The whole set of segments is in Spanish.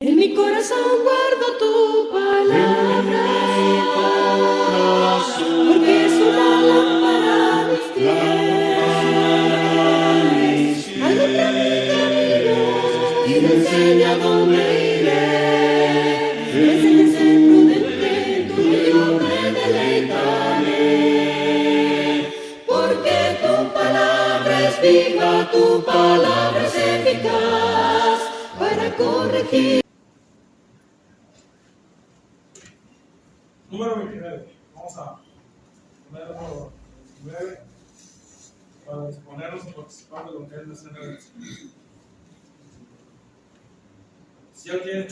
En mi corazón guardo tu palabra, porque es una lámpara a mis pies, alumbra mi camino y me enseña dónde iré. Me enseñas a ser prudente, tú y yo me deleitaré, porque tu palabra es viva, tu palabra es eficaz para corregir. Número 29. Vamos a ponerlo 29 para disponernos a participar de lo que es la cena del Señor. Si alguien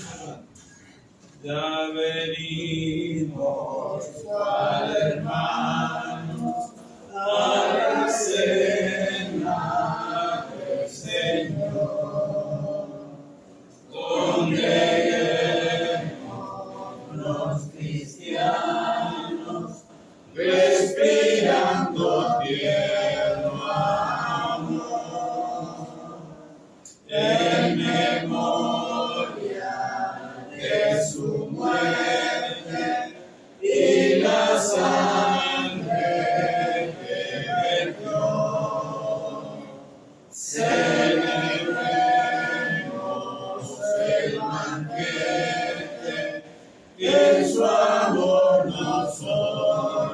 ya venimos cual hermanos a la cena del Señor, congreguémonos los cristianos, respirando tierno amor, en memoria de su muerte y la sangre que vertió. Celebremos el banquete que en su amor nos ordenó,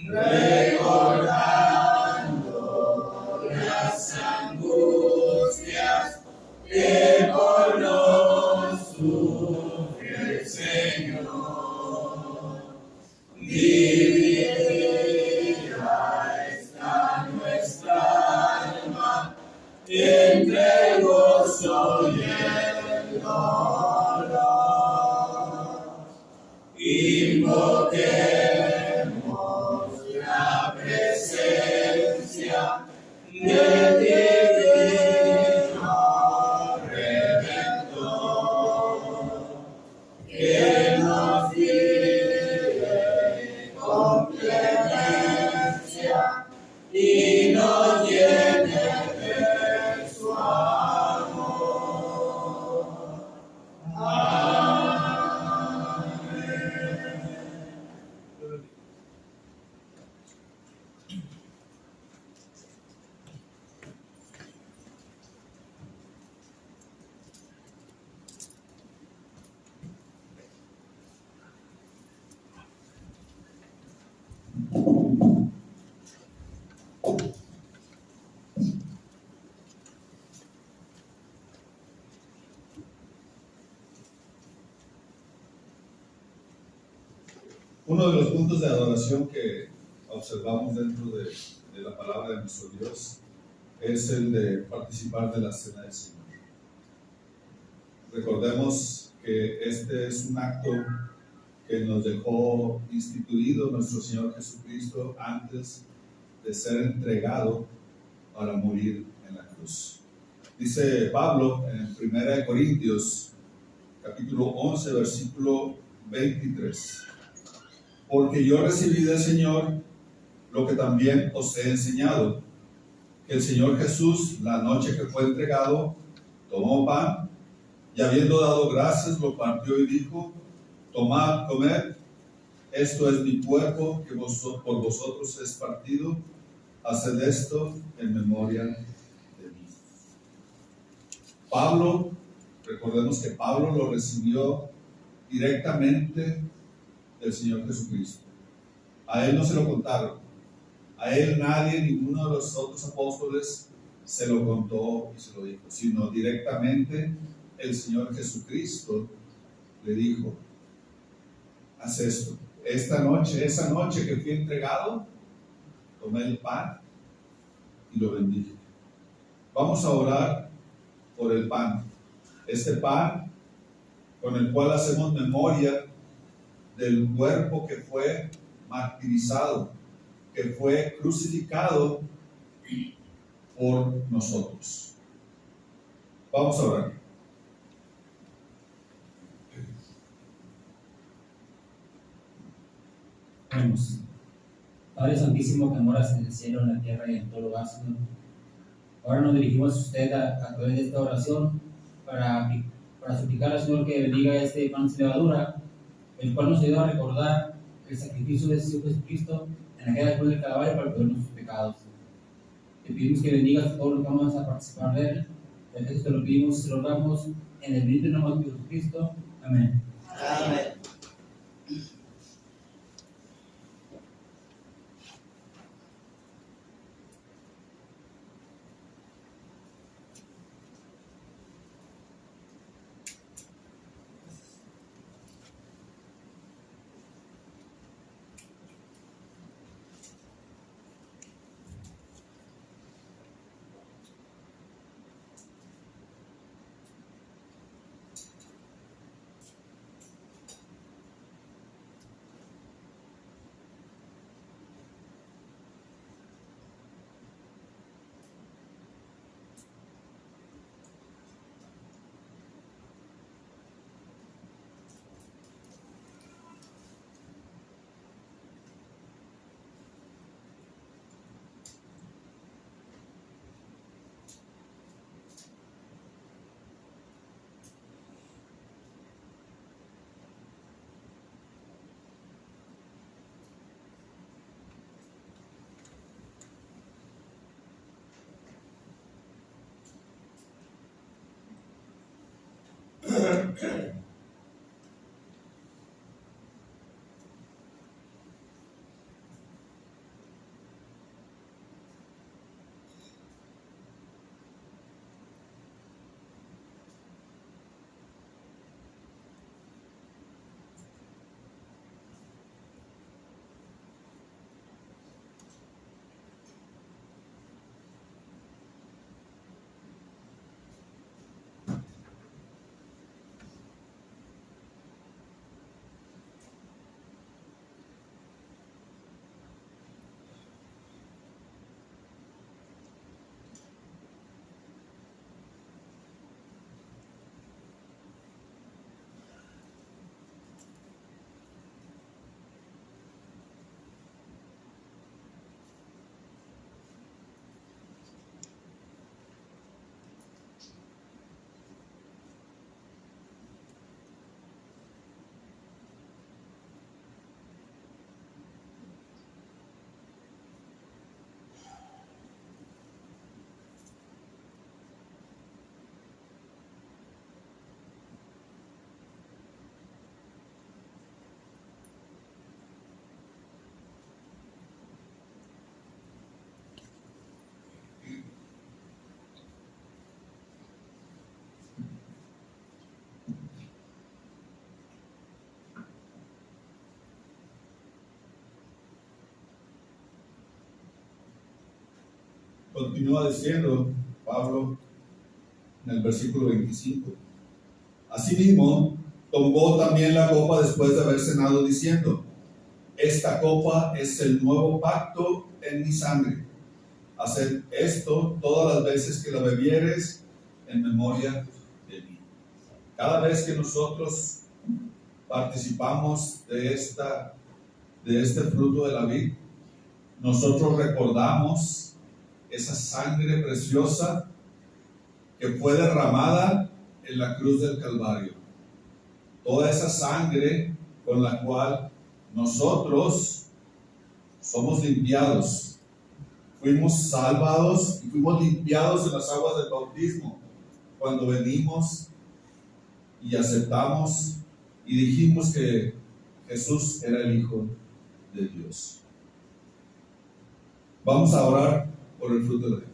recordando las angustias que por nos sufrió el Señor. Dividida está nuestra alma entre el gozo y el dolor. Invoquemos la presencia del Divino Redentor, que nos guíe con clemencia y nos llene de su amor. Amén. Uno de los puntos de adoración que observamos dentro de la palabra de nuestro Dios es el de participar de la cena del Señor. Recordemos que este es un acto que nos dejó instituido nuestro Señor Jesucristo antes de ser entregado para morir en la cruz. Dice Pablo en 1 Corintios capítulo 11 versículo 23: porque yo recibí del Señor lo que también os he enseñado, que el Señor Jesús, la noche que fue entregado, tomó pan y habiendo dado gracias, lo partió y dijo: tomad, comed, esto es mi cuerpo que por vosotros es partido, haced esto en memoria de mí. Pablo, recordemos que Pablo lo recibió directamente del Señor Jesucristo. A él no se lo contaron, a él nadie, ninguno de los otros apóstoles se lo contó y se lo dijo, sino directamente el Señor Jesucristo le dijo: haz esto. Esta noche, esa noche que fui entregado, tomé el pan y lo bendije. Vamos a orar por el pan, este pan con el cual hacemos memoria del cuerpo que fue martirizado, que fue crucificado por nosotros. Vamos a orar. Oremos. Padre Santísimo, que moras en el cielo, en la tierra y en todo lugar, Señor, Ahora nos dirigimos a usted a través de esta oración para suplicar al Señor que bendiga este pan sin levadura, el cual nos ayuda a recordar el sacrificio de Señor Jesucristo en aquella cruz del Calvario para perdonar nuestros pecados. Te pedimos que bendigas a todos los que vamos a participar de él. Ya te lo pedimos y te lo rogamos en el bendito nombre de Jesucristo. Amén. Amén. Continúa diciendo Pablo en el versículo 25. Asimismo, tomó también la copa después de haber cenado, diciendo: esta copa es el nuevo pacto en mi sangre. Haced esto todas las veces que la bebieres en memoria de mí. Cada vez que nosotros participamos de este fruto de la vid, nosotros recordamos esa sangre preciosa que fue derramada en la cruz del Calvario. Toda esa sangre con la cual nosotros somos limpiados, fuimos salvados y fuimos limpiados en las aguas del bautismo cuando venimos y aceptamos y dijimos que Jesús era el Hijo de Dios. Vamos a orar por el fruto de la vida.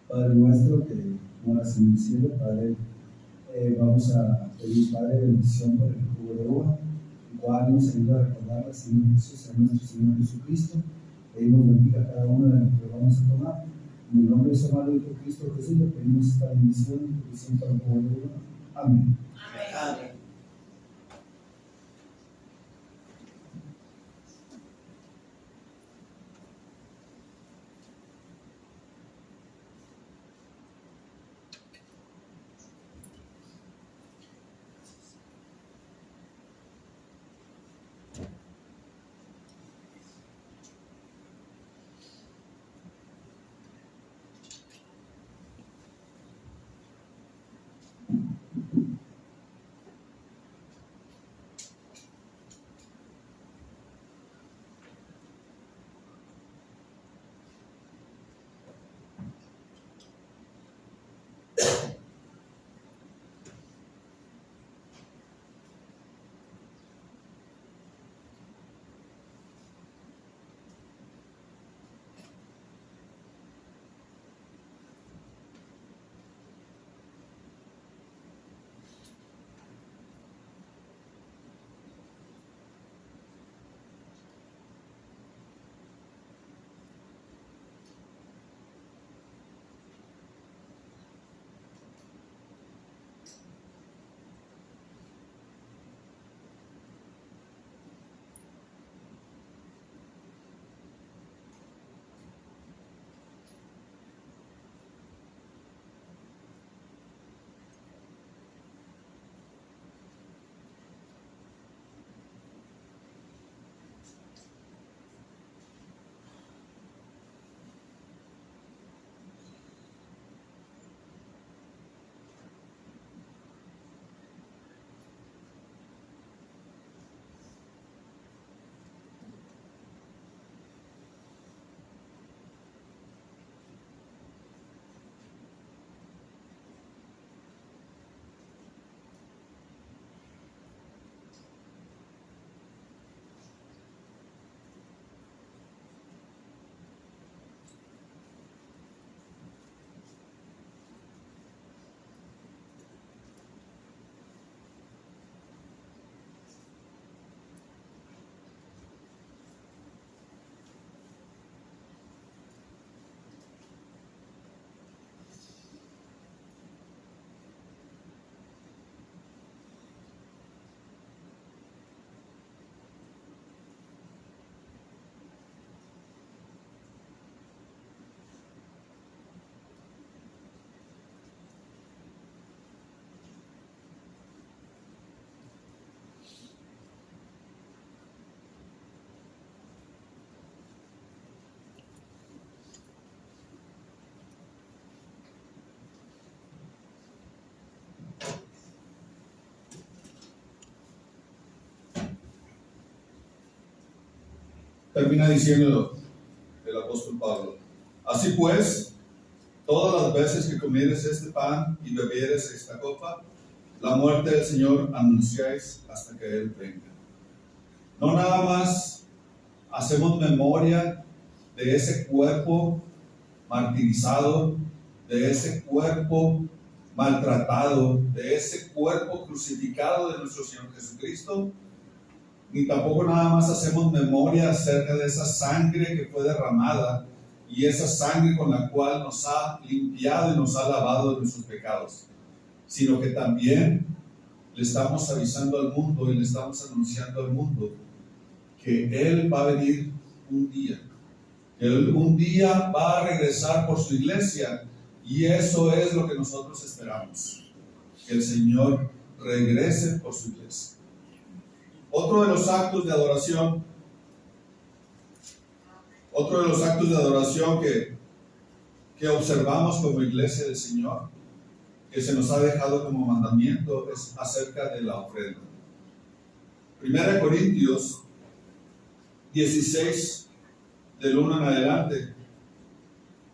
Padre nuestro que moras en el cielo, Padre, vamos a pedir, Padre, bendición por el jugo de uva, el cual nos ayuda a recordar al Señor Jesús, a nuestro Señor Jesucristo. Pedimos bendiga a cada uno de los que vamos a tomar. En el nombre de su amado Hijo Cristo Jesús, le pedimos esta bendición para el jugo de uva. Amén. Amén. termina diciendo el apóstol Pablo: así pues, todas las veces que comieres este pan y bebieres esta copa, la muerte del Señor anunciáis hasta que Él venga. No nada más hacemos memoria de ese cuerpo martirizado, de ese cuerpo maltratado, de ese cuerpo crucificado de nuestro Señor Jesucristo, ni tampoco nada más hacemos memoria acerca de esa sangre que fue derramada y esa sangre con la cual nos ha limpiado y nos ha lavado de nuestros pecados, sino que también le estamos avisando al mundo y le estamos anunciando al mundo que Él va a venir un día, que Él un día va a regresar por su iglesia, y eso es lo que nosotros esperamos, que el Señor regrese por su iglesia. Otro de los actos de adoración que observamos como iglesia del Señor, que se nos ha dejado como mandamiento, es acerca de la ofrenda. 1 Corintios 16, del 1 en adelante,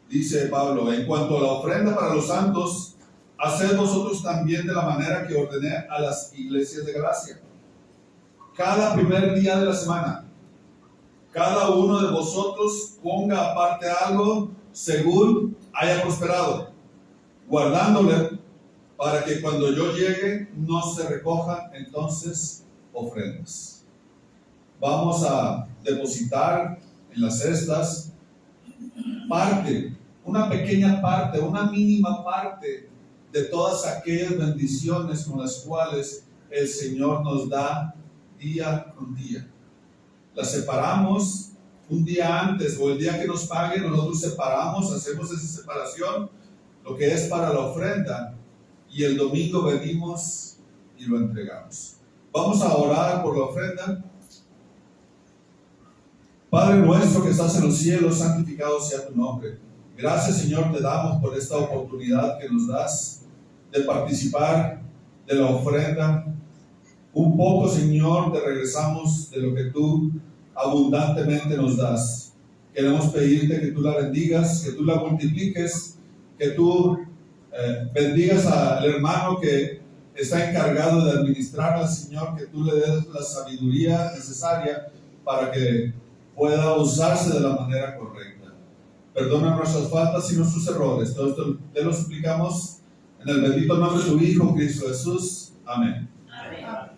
dice Pablo: en cuanto a la ofrenda para los santos, haced vosotros también de la manera que ordené a las iglesias de Galacia. Cada primer día de la semana, cada uno de vosotros ponga aparte algo según haya prosperado, guardándole para que cuando yo llegue no se recojan entonces ofrendas. Vamos a depositar en las cestas parte, una pequeña parte, una mínima parte de todas aquellas bendiciones con las cuales el Señor nos da día con día. Las separamos un día antes, o el día que nos paguen, nosotros separamos, hacemos esa separación, lo que es para la ofrenda, y el domingo venimos y lo entregamos. Vamos a orar por la ofrenda. Padre nuestro que estás en los cielos, santificado sea tu nombre. Gracias, Señor, te damos por esta oportunidad que nos das de participar de la ofrenda. Un poco, Señor, te regresamos de lo que tú abundantemente nos das. Queremos pedirte que tú la bendigas, que tú la multipliques, que tú bendigas al hermano que está encargado de administrarla, Señor, que tú le des la sabiduría necesaria para que pueda usarse de la manera correcta. Perdona nuestras faltas y nuestros errores. Todo esto te lo suplicamos en el bendito nombre de tu Hijo, Cristo Jesús. Amén. Amén.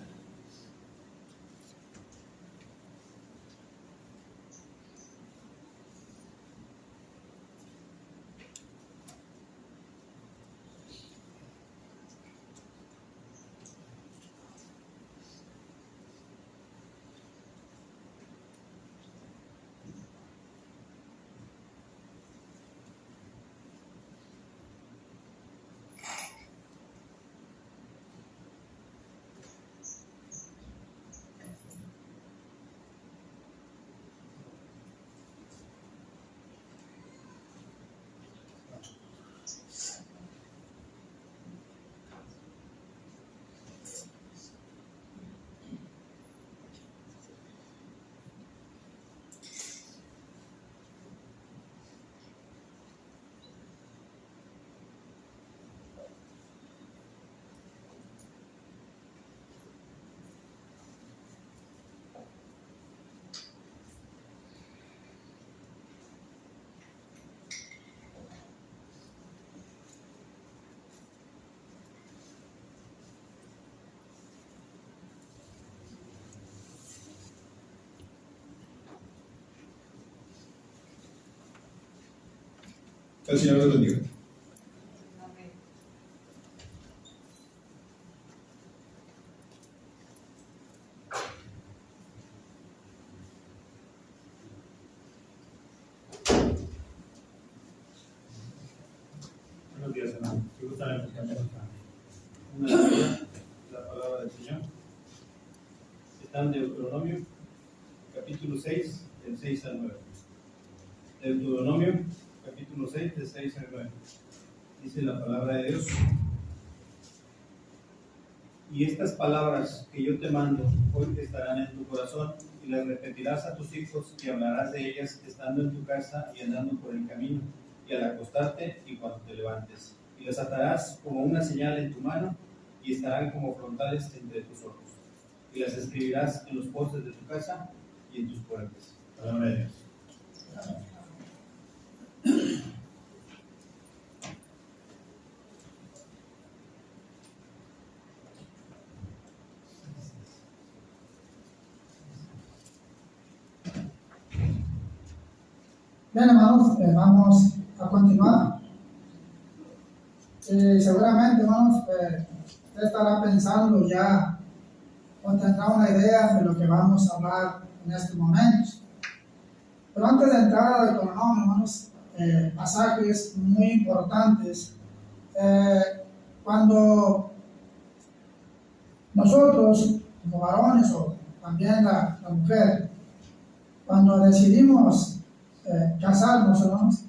El Señor te bendiga. Buenos días, hermano. Si gustan escuchar una lectura de la palabra del Señor. Está en Deuteronomio, capítulo 6, del 6 al 9. Deuteronomio, capítulo 6, del 6 al 9. Dice la palabra de Dios: y estas palabras que yo te mando hoy estarán en tu corazón, y las repetirás a tus hijos y hablarás de ellas estando en tu casa y andando por el camino y al acostarte y cuando te levantes. Y las atarás como una señal en tu mano y estarán como frontales entre tus ojos. Y las escribirás en los postes de tu casa y en tus puertas. Palabra de Dios. Bien, hermanos, vamos a continuar. Seguramente, hermanos, usted estará pensando ya o tendrá una idea de lo que vamos a hablar en estos momentos. Pero antes de entrar al Deuteronomio, hermanos, pasajes muy importantes. Cuando nosotros, como varones o también la mujer, cuando decidimos casarnos, hermanos,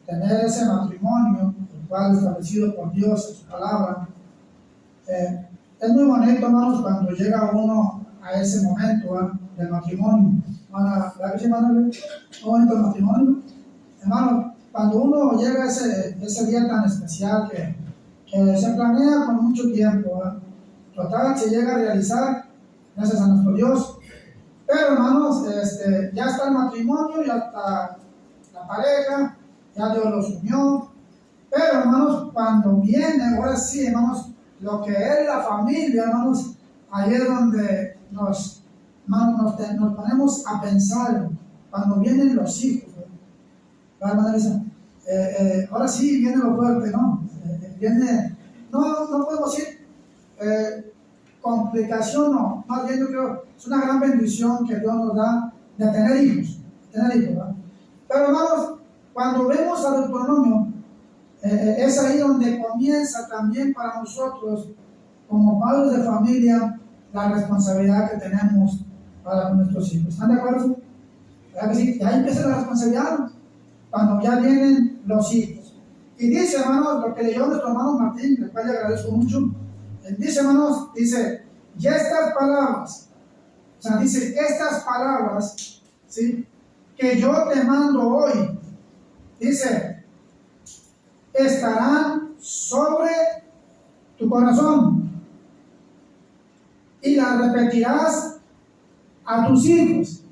tener ese matrimonio, el cual es establecido por Dios en su palabra, es muy bonito, hermanos, cuando llega uno a ese momento del matrimonio. ¿Verdad que sí, hermano? Muy bonito el matrimonio. Hermano, cuando uno llega a ese día tan especial que se planea con mucho tiempo, total, se llega a realizar, gracias a nuestro Dios. Pero, hermanos, ya está el matrimonio, ya está la pareja, ya Dios los unió. Pero, hermanos, cuando viene, ahora sí, hermanos, lo que es la familia, hermanos, ahí es donde nos ponemos a pensar, cuando vienen los hijos. Ahora sí viene lo fuerte, ¿no? No podemos decir complicación, no, más bien yo creo es una gran bendición que Dios nos da de tener hijos, ¿verdad? Pero, hermanos, cuando vemos al Deuteronomio, es ahí donde comienza también para nosotros, como padres de familia, la responsabilidad que tenemos para con nuestros hijos. ¿Están de acuerdo? ¿Verdad que sí? Y ahí empieza la responsabilidad, cuando ya vienen los hijos. Y dice, hermanos, lo que leyó nuestro hermano Martín, el cual le agradezco mucho. Él dice, hermanos, dice, y estas palabras, o sea, dice, estas palabras, ¿sí?, que yo te mando hoy, dice, estarán sobre tu corazón y las repetirás a tus hijos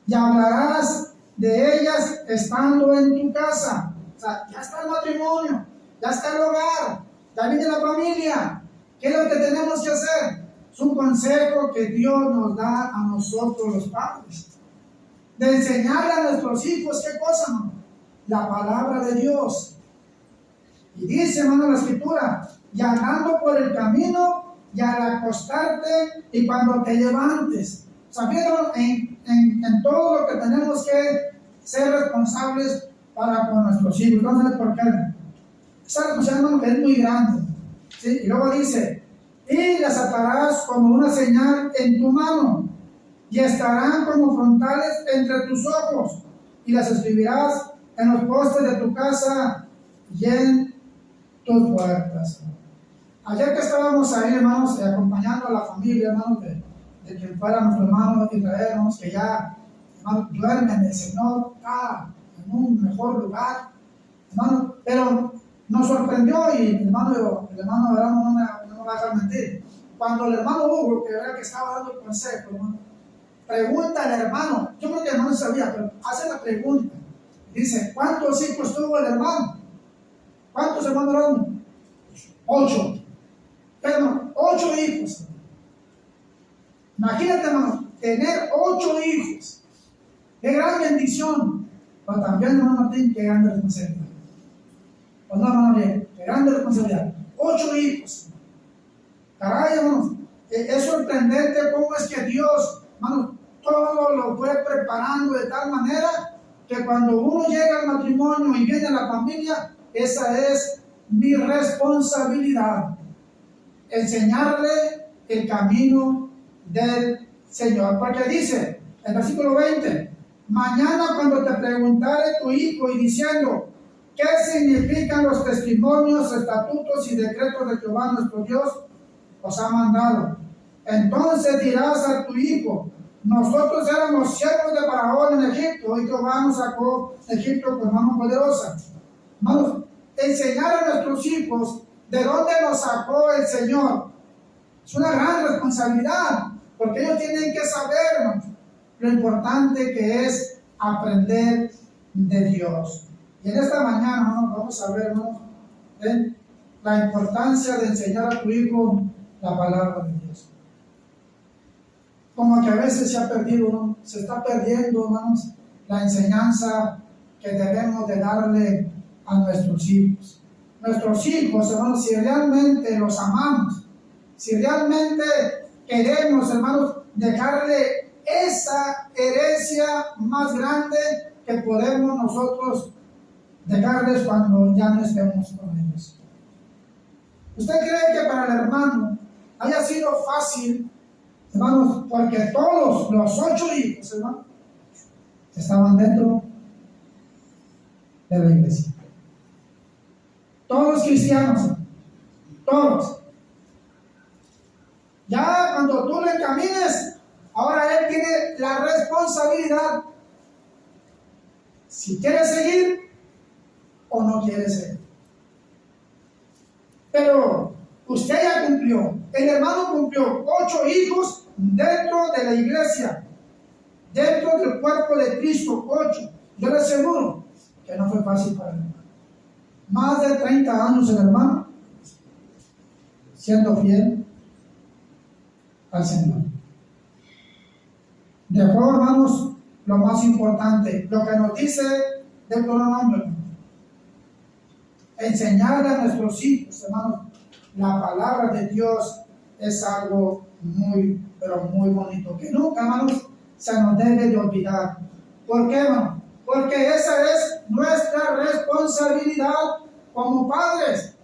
y hablarás de ellas estando en tu casa. O sea, ya está el matrimonio, ya está el hogar, ya viene la familia. ¿Qué es lo que tenemos que hacer? Es un consejo que Dios nos da a nosotros los padres, de enseñarle a nuestros hijos, ¿qué cosa, hermano? La palabra de Dios. Y dice, hermano, la escritura, y andando por el camino, y al acostarte, y cuando te levantes. O sea, fíjate, en todo lo que tenemos que ser responsables para con nuestros hijos. No sé por qué. Esa responsabilidad es muy grande, ¿sí? Y luego dice, y las atarás como una señal en tu mano, y estarán como frontales entre tus ojos, y las escribirás en los postes de tu casa y en tus puertas. Ayer que estábamos ahí, hermanos, acompañando a la familia, hermanos, de quien fuera nuestro hermano Israel, hermanos, que ya, hermanos, duermen, el Señor está en un mejor lugar, hermano, pero nos sorprendió, y el hermano Abraham no me va a dejar mentir. Cuando el hermano Hugo, que era que estaba dando el consejo, hermano, pregunta al hermano, yo creo que el hermano sabía, pero hace la pregunta, dice, ¿cuántos hijos tuvo el hermano? ¿Cuántos hermanos eran? 8. Pero 8 hijos. Imagínate, hermano, tener 8 hijos. Qué gran bendición. Pero también, hermano Martín, qué grande responsabilidad. Pues no, hermano, bien, qué grande responsabilidad. 8 hijos. Caray, hermanos, es sorprendente cómo es que Dios, hermano, todo lo fue preparando de tal manera que cuando uno llega al matrimonio y viene la familia, esa es mi responsabilidad. Enseñarle el camino del Señor. Porque dice, el versículo 20, mañana cuando te preguntare tu hijo y diciendo, ¿qué significan los testimonios, estatutos y decretos de Jehová nuestro Dios? Os ha mandado. entonces dirás a tu hijo, nosotros éramos siervos de Faraón en Egipto, y Jehová nos sacó de Egipto con mano poderosa. Hermanos, enseñar a nuestros hijos de dónde nos sacó el Señor es una gran responsabilidad, porque ellos tienen que saber, hermanos, lo importante que es aprender de Dios. Y en esta mañana, hermanos, vamos a ver, hermanos, la importancia de enseñar a tu hijo la palabra de Dios. Como que a veces se ha perdido, ¿no? Se está perdiendo, hermanos, la enseñanza que debemos de darle a nuestros hijos. Nuestros hijos, hermanos, si realmente los amamos, si realmente queremos, hermanos, dejarle esa herencia más grande que podemos nosotros dejarles cuando ya no estemos con ellos. ¿Usted cree que para el hermano haya sido fácil, hermanos? Porque todos los 8 hijos, hermanos, estaban dentro de la iglesia. Todos los cristianos, todos. Ya cuando tú le encamines, ahora él tiene la responsabilidad si quiere seguir o no quiere seguir. Pero usted ya cumplió, el hermano cumplió 8 hijos dentro de la iglesia, dentro del cuerpo de Cristo, 8. Yo le aseguro que no fue fácil para el hermano. Más de 30 años el hermano siendo fiel al Señor. Dejó, hermanos, lo más importante, lo que nos dice Deuteronomio, enseñarle a nuestros hijos, hermanos, la palabra de Dios es algo muy, pero muy bonito, que nunca, hermanos, se nos debe de olvidar. ¿Por qué, hermanos? Porque esa es nuestra responsabilidad como padres.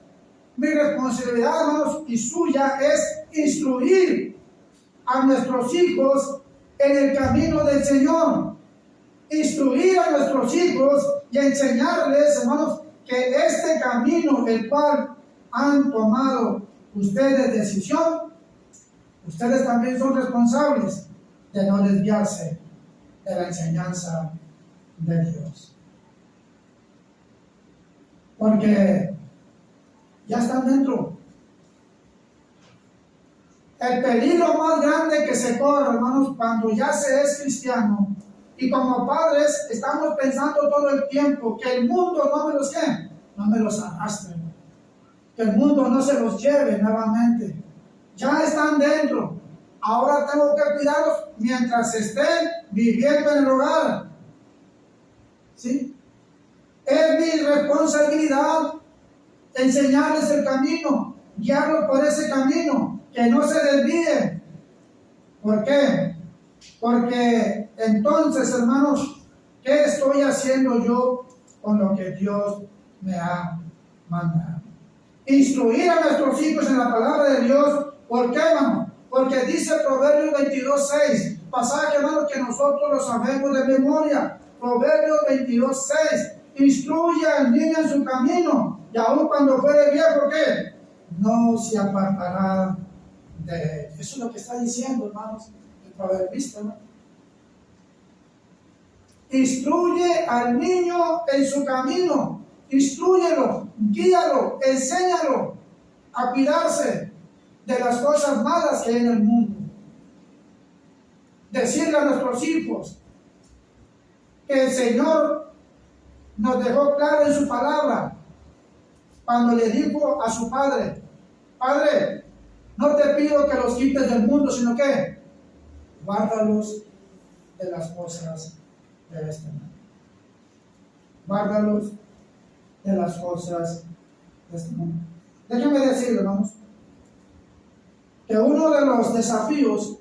Mi responsabilidad, hermanos, y suya es instruir a nuestros hijos en el camino del Señor. Instruir a nuestros hijos y enseñarles, hermanos, que este camino, el cual han tomado ustedes decisión, ustedes también son responsables de no desviarse de la enseñanza de Dios. Porque ya están dentro. El peligro más grande que se corre, hermanos, cuando ya se es cristiano, y como padres estamos pensando todo el tiempo que el mundo no me los arrastre, que el mundo no se los lleve nuevamente. Ya están dentro. Ahora tengo que cuidarlos mientras estén viviendo en el hogar. ¿Sí? Es mi responsabilidad enseñarles el camino, guiarlos por ese camino, que no se desvíen. ¿Por qué? Porque entonces, hermanos, ¿qué estoy haciendo yo con lo que Dios me ha mandado? Instruir a nuestros hijos en la palabra de Dios. ¿Por qué, hermano? Porque dice Proverbios 22:6, pasaje, hermano, que nosotros lo sabemos de memoria. Proverbios 22:6, instruye al niño en su camino, y aun cuando fuere viejo, ¿qué? No se apartará de él. Eso es lo que está diciendo, hermanos, el proverbista, ¿no? Instruye al niño en su camino, instrúyelo, guíalo, enséñalo a cuidarse de las cosas malas que hay en el mundo. Decirle a nuestros hijos que el Señor nos dejó claro en su palabra cuando le dijo a su padre: Padre, no te pido que los quites del mundo, sino que guárdalos de las cosas de este mundo. Guárdalos de las cosas de este mundo. Déjenme decirle, hermanos, que uno de los desafíos,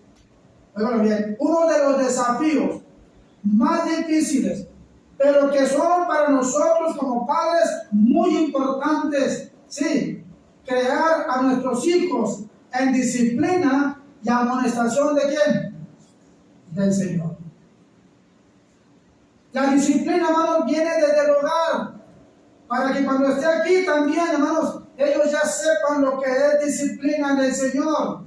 oigan bien, uno de los desafíos más difíciles, pero que son para nosotros como padres muy importantes, sí, crear a nuestros hijos en disciplina y amonestación de ¿quién? Del Señor. La disciplina, hermanos, viene desde el hogar, para que cuando esté aquí también, hermanos, ellos ya sepan lo que es disciplina del Señor.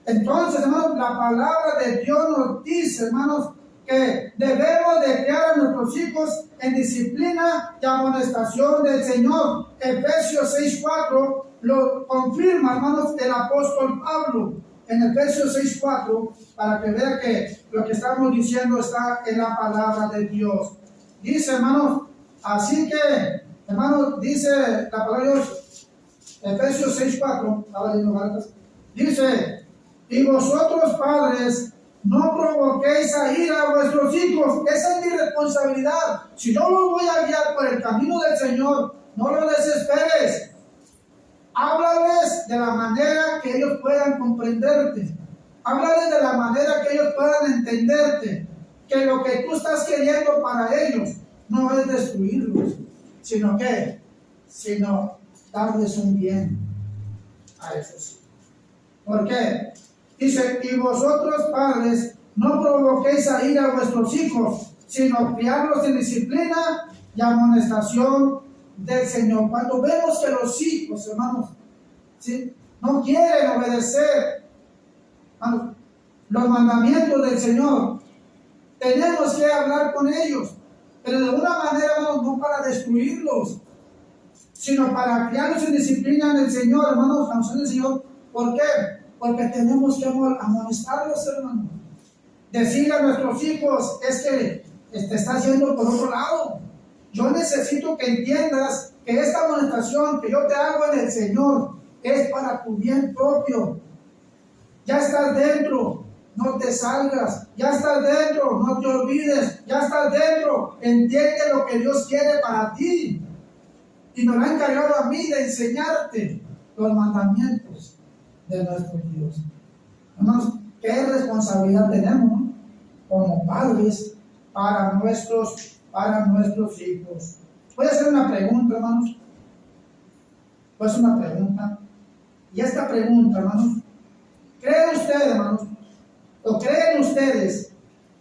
Entonces, hermanos, la palabra de Dios nos dice, hermanos, que debemos de criar a nuestros hijos en disciplina y amonestación del Señor. Efesios 6:4 lo confirma, hermanos, el apóstol Pablo en Efesios 6:4, para que vea que lo que estamos diciendo está en la palabra de Dios. Dice, hermanos, así que, hermanos, dice la palabra de Dios, Efesios 6:4, dice, y vosotros padres, no provoquéis a ira a vuestros hijos. Esa es mi responsabilidad. Si yo los voy a guiar por el camino del Señor, no los desesperes. Háblales de la manera que ellos puedan comprenderte. Háblales de la manera que ellos puedan entenderte. Que lo que tú estás queriendo para ellos no es destruirlos, sino darles un bien a esos. ¿Por qué? Dice, y vosotros padres, no provoquéis a ira a vuestros hijos, sino criarlos en disciplina y amonestación del Señor. Cuando vemos que los hijos, hermanos, ¿sí?, no quieren obedecer a los mandamientos del Señor, tenemos que hablar con ellos, pero de una manera, hermanos, no para destruirlos, sino para criarlos en disciplina en el Señor, hermanos, en el Señor. ¿Por qué? Porque tenemos que amonestarlos, hermanos. Decirle a nuestros hijos, es que te estás yendo por otro lado. Yo necesito que entiendas que esta amonestación que yo te hago en el Señor es para tu bien propio. Ya estás dentro, no te salgas. Ya estás dentro, no te olvides. Ya estás dentro, entiende lo que Dios quiere para ti. Y me lo ha encargado a mí de enseñarte los mandamientos de nuestro Dios. Hermanos, ¿qué responsabilidad tenemos, ¿no?, como padres para nuestros hijos? Voy a hacer una pregunta, hermanos. Voy a hacer una pregunta. Y esta pregunta, hermanos, ¿cree usted, hermanos, o creen ustedes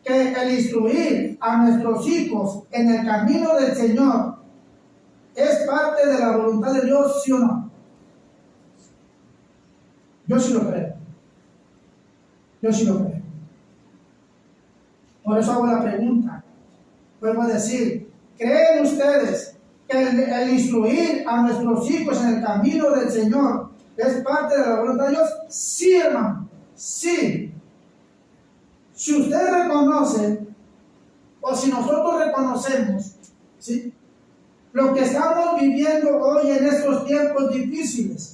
que el instruir a nuestros hijos en el camino del Señor es parte de la voluntad de Dios, sí o no? Yo sí lo creo. Yo sí lo creo. Por eso hago la pregunta. Vuelvo a decir, ¿creen ustedes que el instruir a nuestros hijos en el camino del Señor es parte de la voluntad de Dios? Sí, hermano. Sí. Si usted reconoce, o si nosotros reconocemos, ¿sí?, lo que estamos viviendo hoy en estos tiempos difíciles,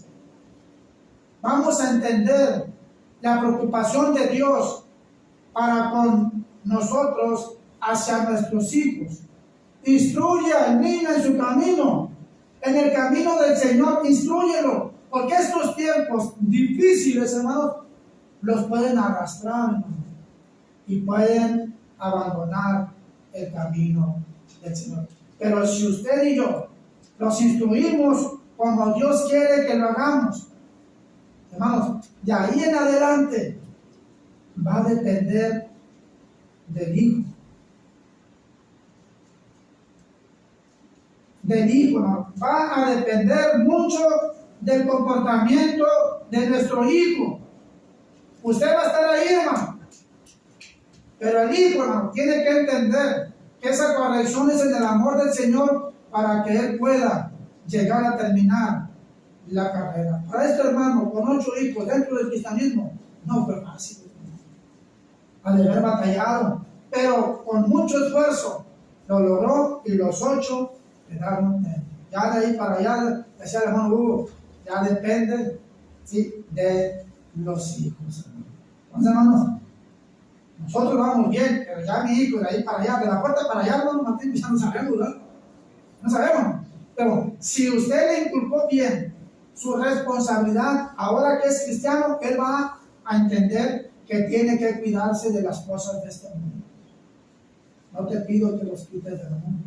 vamos a entender la preocupación de Dios para con nosotros hacia nuestros hijos. Instruye al niño en su camino, en el camino del Señor, instrúyelo, porque estos tiempos difíciles, hermanos, los pueden arrastrar, hermanos, y pueden abandonar el camino del Señor. Pero si usted y yo los instruimos como Dios quiere que lo hagamos, hermanos, de ahí en adelante va a depender del hijo. Del hijo, hermano. Va a depender mucho del comportamiento de nuestro hijo. Usted va a estar ahí, hermano. Pero el hijo, hermano, tiene que entender que esa corrección es en el amor del Señor para que él pueda llegar a terminar la carrera. Para este hermano, con 8 hijos dentro del cristianismo, no fue fácil. Ha de haber batallado, pero con mucho esfuerzo lo logró y los 8 quedaron dentro. Ya de ahí para allá, decía el hermano Hugo, ya depende, ¿sí?, de los hijos. Entonces, hermanos, nosotros vamos bien, pero ya mi hijo de ahí para allá, de la puerta para allá, hermano Martín, ya no sabemos, ¿verdad? No sabemos. Pero si usted le inculcó bien su responsabilidad, ahora que es cristiano, él va a entender que tiene que cuidarse de las cosas de este mundo. No te pido que los quites del mundo,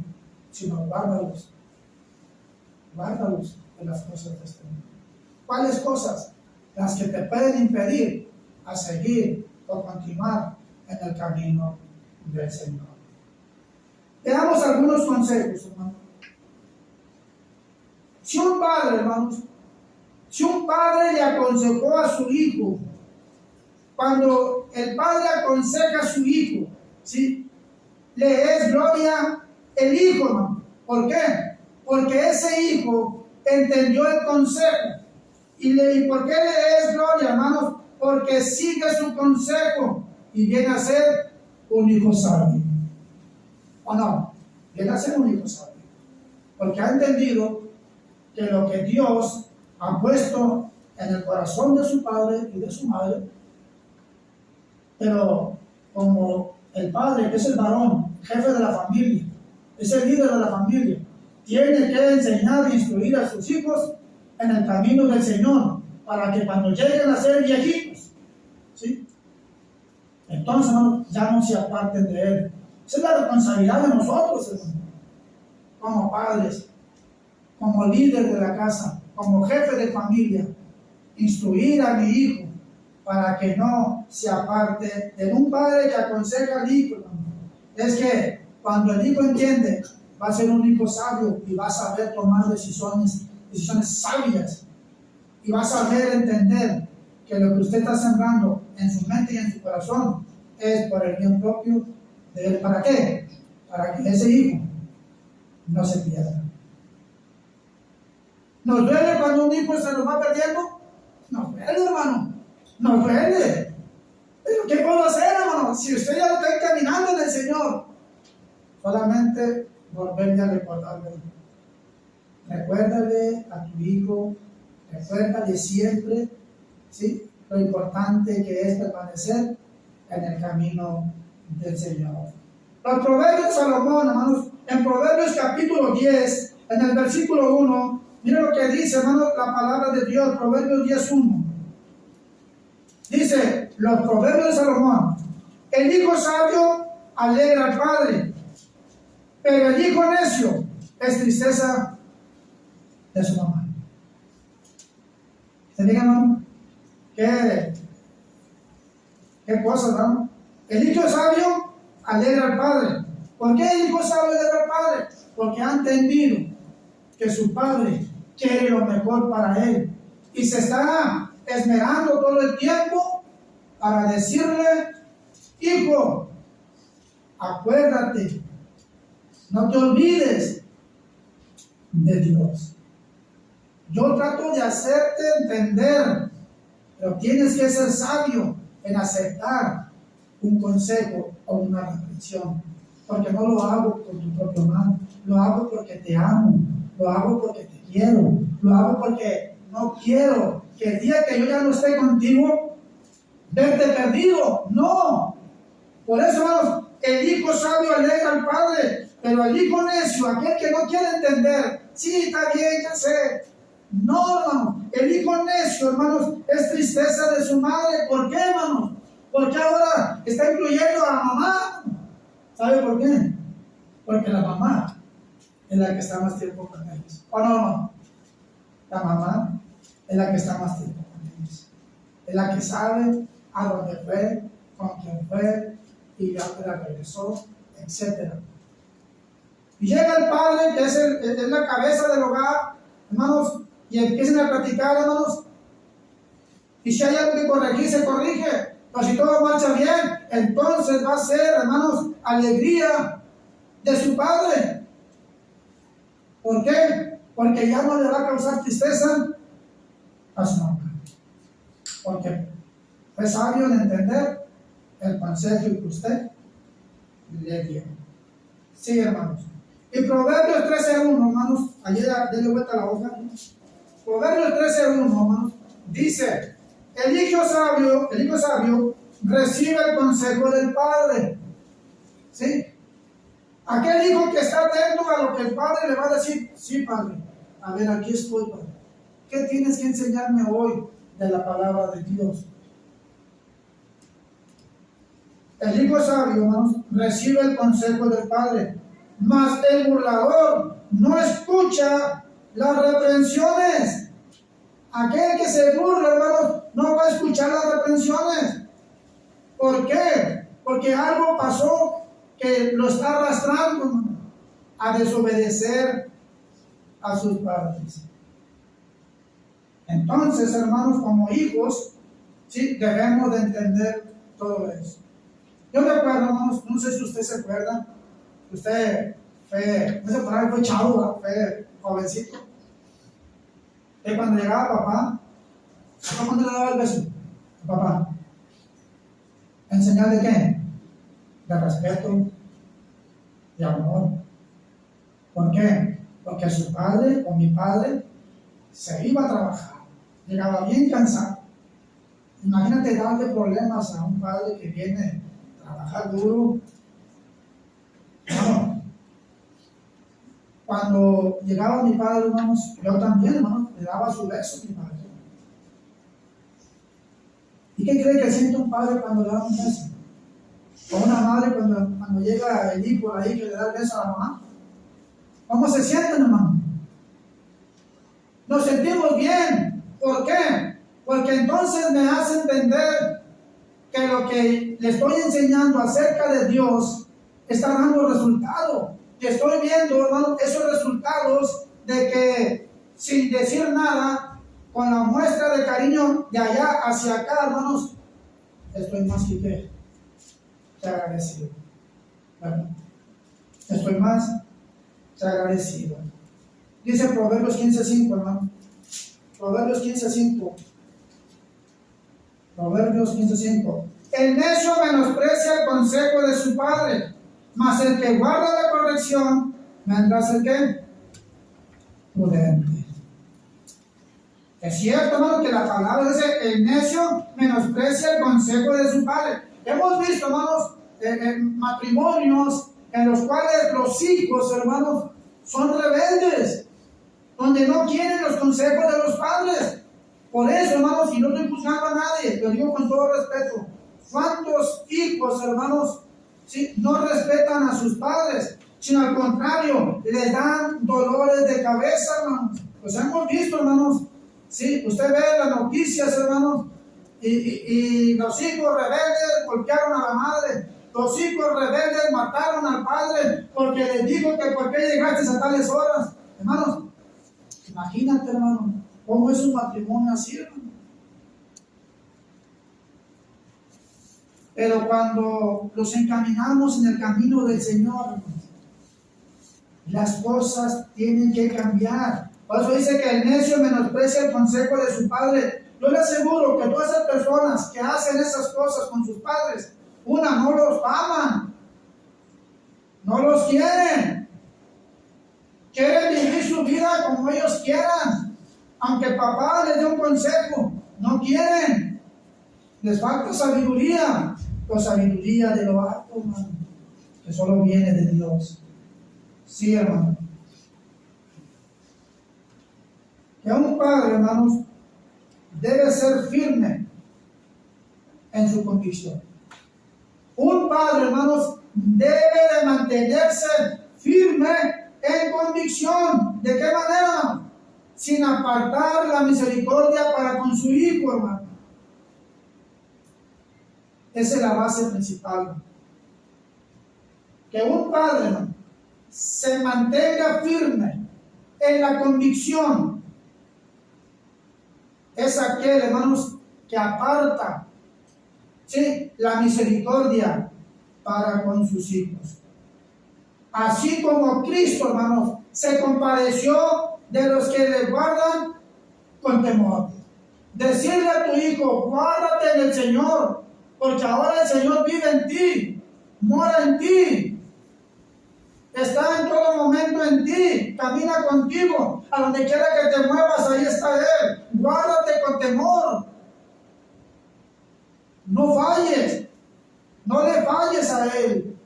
sino guárdalos. Guárdalos de las cosas de este mundo. ¿Cuáles cosas? Las que te pueden impedir a seguir o continuar en el camino del Señor. Veamos algunos consejos, hermanos. Si un padre, hermanos, si un padre le aconsejó a su hijo cuando el padre aconseja a su hijo, ¿sí? Le es gloria el hijo, hermano. ¿Por qué? Porque ese hijo entendió el consejo. ¿Y por qué le es gloria, hermanos? Porque sigue su consejo y viene a ser un hijo sabio. ¿O no? Viene a ser un hijo sabio. Porque ha entendido que lo que Dios ha puesto en el corazón de su padre y de su madre, pero como el padre, que es el varón, jefe de la familia, es el líder de la familia, tiene que enseñar e instruir a sus hijos en el camino del Señor, para que cuando lleguen a ser viejitos, ¿sí? Entonces, hermano, ya no se aparten de él. Esa es la responsabilidad de nosotros, hermano, como padres, como líder de la casa, como jefe de familia, instruir a mi hijo para que no se aparte de un padre que aconseja al hijo, hermano. Es que cuando el hijo entiende, va a ser un hijo sabio y va a saber tomar decisiones sabias, y va a saber entender que lo que usted está sembrando en su mente y en su corazón es por el bien propio de él. ¿Para qué? Para que ese hijo no se pierda. ¿Nos duele cuando un hijo se nos va perdiendo? Nos duele, hermano. Nos duele. Pero ¿qué puedo hacer, hermano? Si usted ya lo está encaminando en el Señor, solamente volverle a recordarle. Recuérdale a tu hijo, recuérdale siempre, ¿sí?, lo importante que es permanecer en el camino del Señor. Los Proverbios de Salomón, hermanos, en Proverbios capítulo 10, en el versículo 1, miren lo que dice, hermanos, la palabra de Dios, Proverbios 10:1. Dice, los Proverbios de Salomón: el hijo sabio alegra al padre, pero el hijo necio es tristeza de su mamá. ¿Se digan, hermano? ¿Qué cosa, hermano? El hijo sabio alegra al padre. ¿Por qué el hijo sabio alegra al padre? Porque ha entendido que su padre quiere lo mejor para él y se está esmerando todo el tiempo para decirle: hijo, acuérdate, no te olvides de Dios. Yo trato de hacerte entender, pero tienes que ser sabio en aceptar un consejo o una reprensión, porque no lo hago por tu propio mal, lo hago porque te amo, lo hago porque te quiero, lo hago porque no quiero que el día que yo ya no esté contigo, verte perdido. No. Por eso, hermanos, el hijo sabio alegra al padre, pero el hijo necio, aquel que no quiere entender, sí, está bien, ya sé. No, hermano, el hijo necio, hermanos, es tristeza de su madre. ¿Por qué, hermanos? Porque ahora está incluyendo a la mamá. ¿Sabe por qué? Porque la mamá es la que está más tiempo con ellos. ¿O no, hermano? La mamá es la que está más tiempo con ellos. Es la que sabe a dónde fue, con quién fue, y ya la regresó, etc. Y llega el padre, que es la cabeza del hogar, hermanos, y empiezan a platicar, hermanos. Y si hay algo que corregir, se corrige. Pero si todo marcha bien, entonces va a ser, hermanos, alegría de su padre. ¿Por qué? Porque ya no le va a causar tristeza a su mamá. Porque fue sabio en entender el consejo que usted le dio. Sí, hermanos. Y Proverbios 13:1, hermanos, ayer denle vuelta a la hoja. Proverbios 13:1, hermanos, dice: el hijo sabio recibe el consejo del padre. ¿Sí? Aquel hijo que está atento a lo que el padre le va a decir: sí, padre, a ver, aquí estoy, padre. ¿Qué tienes que enseñarme hoy de la palabra de Dios? El hijo sabio, hermanos, recibe el consejo del padre, mas el burlador no escucha las reprensiones. Aquel que se burla, hermanos, no va a escuchar las reprensiones. ¿Por qué? Porque algo pasó que lo está arrastrando, hermano, a desobedecer a sus padres. Entonces, hermanos, como hijos, sí, debemos de entender todo eso. Yo me acuerdo, hermanos, no sé si usted se acuerda, usted fue chavo, fue jovencito, que cuando llegaba papá, ¿cómo le daba el beso a papá? ¿En señal de qué? De respeto, de amor. ¿Por qué? Porque su padre o mi padre se iba a trabajar, llegaba bien cansado. Imagínate darle problemas a un padre que viene a trabajar duro. No. Cuando llegaba mi padre, hermanos, yo también, hermano, le daba su beso a mi padre. ¿Y qué cree que siente un padre cuando le da un beso? O una madre cuando llega el hijo ahí que le da el beso a la mamá. ¿Cómo se sienten, hermano? Nos sentimos bien. ¿Por qué? Porque entonces me hace entender que lo que le estoy enseñando acerca de Dios está dando resultado. Que estoy viendo, hermano, esos resultados de que sin decir nada, con la muestra de cariño de allá hacia acá, hermanos, estoy más que agradecido. Bueno, estoy más que agradecido. Dice Proverbios 15:5, hermano. Proverbios 15:5. Proverbios 15:5. El necio menosprecia el consejo de su padre, mas el que guarda la corrección vendrá a ser ¿qué? Prudente. Es cierto, hermano, que la palabra dice: el necio menosprecia el consejo de su padre. Hemos visto, hermanos, matrimonios en los cuales los hijos, hermanos, son rebeldes, donde no quieren los consejos de los padres. Por eso, hermanos, y no estoy juzgando a nadie, lo digo con todo respeto, ¿cuántos hijos, hermanos, sí, no respetan a sus padres, sino al contrario, les dan dolores de cabeza, hermanos? Pues hemos visto, hermanos, sí, usted ve las noticias, hermanos, y los hijos rebeldes golpearon a la madre, los hijos rebeldes mataron al padre porque les dijo que por qué llegaste a tales horas. Hermanos, imagínate, hermano, cómo es un matrimonio así, hermano. Pero cuando los encaminamos en el camino del Señor, hermano, las cosas tienen que cambiar. Por eso dice que el necio menosprecia el consejo de su padre. Yo le aseguro que todas esas personas que hacen esas cosas con sus padres, no los aman, no los quieren, quieren vivir su vida como ellos quieran, aunque papá les dé un consejo, no quieren, les falta sabiduría, la sabiduría de lo alto, hermano, que solo viene de Dios. Sí, hermano. Que un padre, hermanos, debe ser firme en su convicción. Un padre, hermanos, debe de mantenerse firme en convicción. ¿De qué manera? Sin apartar la misericordia para con su hijo, hermano. Esa es la base principal. Que un padre, hermano, se mantenga firme en la convicción. Es aquel, hermanos, que aparta, ¿sí?, la misericordia para con sus hijos. Así como Cristo, hermanos, se compadeció de los que le guardan con temor. Decirle a tu hijo: guárdate en el Señor, porque ahora el Señor vive en ti, mora en ti, está en todo momento en ti, camina contigo, a donde quiera que te muevas, ahí está Él. Guárdate con temor. No falles, no le falles a Él.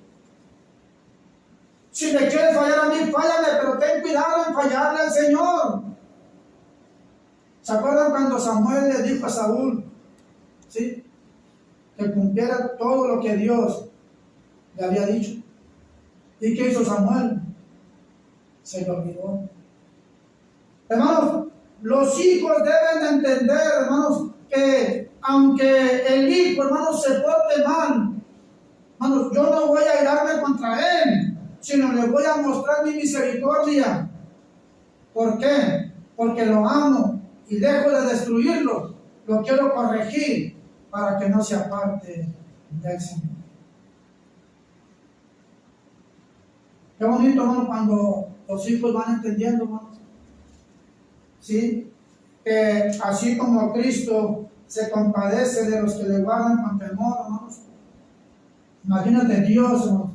Si me quieres fallar a mí, fállame, pero ten cuidado en fallarle al Señor. ¿Se acuerdan cuando Samuel le dijo a Saúl, sí, que cumpliera todo lo que Dios le había dicho? ¿Y qué hizo Samuel? Se lo olvidó. Hermanos, los hijos deben de entender, hermanos, que aunque el hijo, hermanos, se porte mal, hermanos, yo no voy a irarme contra él, sino le voy a mostrar mi misericordia. ¿Por qué? Porque lo amo y dejo de destruirlo, lo quiero corregir. para que no se aparte del Señor. Qué bonito, hermano, cuando los hijos van entendiendo, hermano. ¿Sí? Que así como Cristo se compadece de los que le guardan con temor, hermanos. Imagínate Dios, hermano.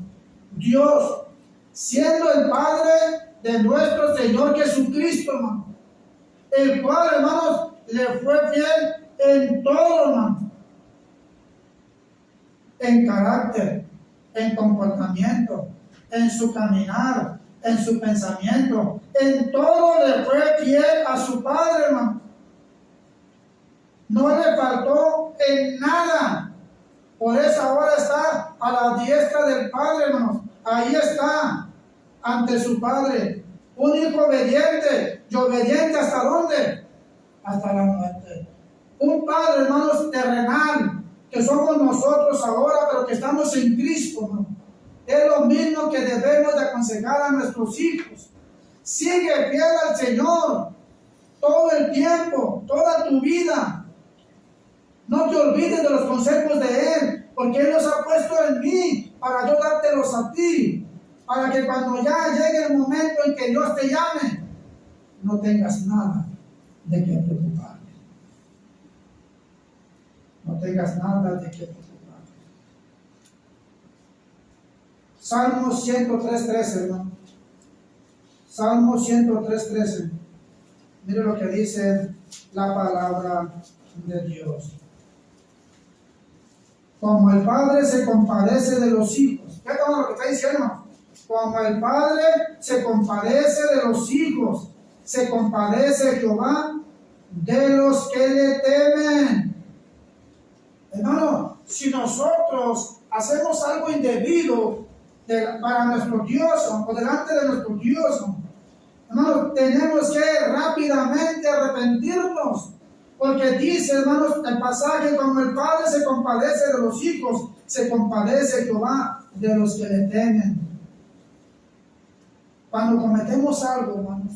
Dios, siendo el Padre de nuestro Señor Jesucristo, hermano, el cual, hermanos, le fue fiel en todo, hermano, en carácter, en comportamiento, en su caminar, en su pensamiento, en todo le fue fiel a su Padre, hermano. No le faltó en nada. Por eso ahora está a la diestra del Padre, hermanos. Ahí está, ante su Padre. Un hijo obediente. ¿Y obediente hasta dónde? Hasta la muerte. Un Padre, hermanos, terrenal, que somos nosotros ahora, pero que estamos en Cristo, hermano. Es lo mismo que debemos de aconsejar a nuestros hijos. Sigue fiel al Señor todo el tiempo, toda tu vida. No te olvides de los consejos de Él, porque Él los ha puesto en mí para yo dártelos a ti, para que cuando ya llegue el momento en que Dios te llame, no tengas nada de qué preocuparte. No tengas nada de qué preocuparte. Salmo 103:13, hermano. Salmo 103:13. Mire lo que dice la palabra de Dios. Como el Padre se compadece de los hijos. ¿Qué es lo que está diciendo? Como el Padre se compadece de los hijos, se compadece Jehová de los que le temen. Hermano, si nosotros hacemos algo indebido para nuestro Dios o delante de nuestro Dios, hermano, tenemos que rápidamente arrepentirnos. Porque dice, hermanos, el pasaje, como el Padre se compadece de los hijos, se compadece Jehová de los que le temen. Cuando cometemos algo, hermanos,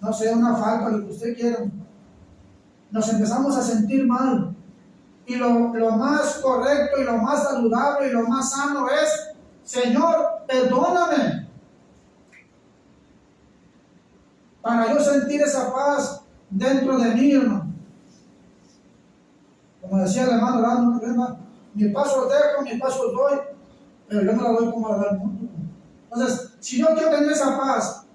no sea una falta, lo que usted quiera, nos empezamos a sentir mal. Y lo más correcto y lo más saludable y lo más sano es: Señor, perdóname. Para yo sentir esa paz dentro de mí, hermano. Como decía el hermano, mi paso dejo, mi paso doy, pero yo no la doy como la da el mundo. Entonces, si yo quiero tener esa paz,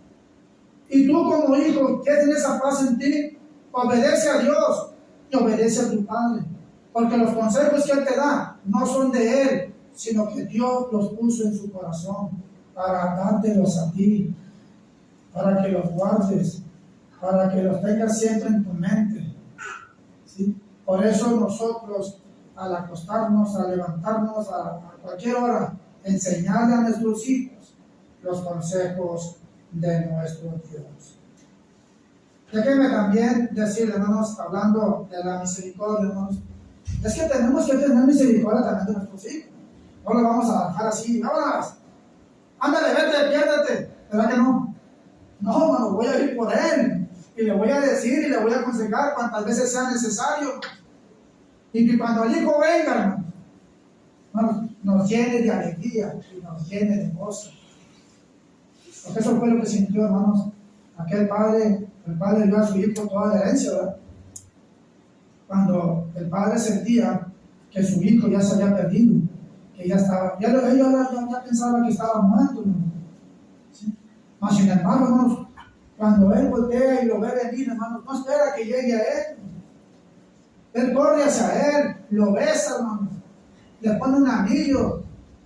y tú como hijo quieres tener esa paz en ti, obedece a Dios y obedece a tu Padre. Porque los consejos que Él te da no son de Él, sino que Dios los puso en su corazón para dártelos a ti, para que los guardes, para que los tengas siempre en tu mente. ¿Sí? Por eso nosotros, al acostarnos, al levantarnos, a cualquier hora, enseñarle a nuestros hijos los consejos de nuestro Dios. Déjenme también decir, hermanos, hablando de la misericordia, hermanos, es que tenemos que tener misericordia también de nuestros hijos. No le vamos a dejar así, vámonos, ándale, vete, piérdete. ¿Verdad que no? No, hermano, voy a ir por él y le voy a decir y le voy a aconsejar cuantas veces sea necesario. Y que cuando el hijo venga, hermano, nos llene de alegría y nos llene de gozo. Porque eso fue lo que sintió, hermanos, aquel padre. El padre dio a su hijo toda la herencia, ¿verdad? Cuando el padre sentía que su hijo ya se había perdido, que ya estaba, ya pensaba que estaba muerto, hermano. ¿Sí? Mas sin embargo, hermanos, cuando él voltea y lo ve venir, hermanos, no espera que llegue a él. Él corre hacia él, lo besa, hermano, le pone un anillo,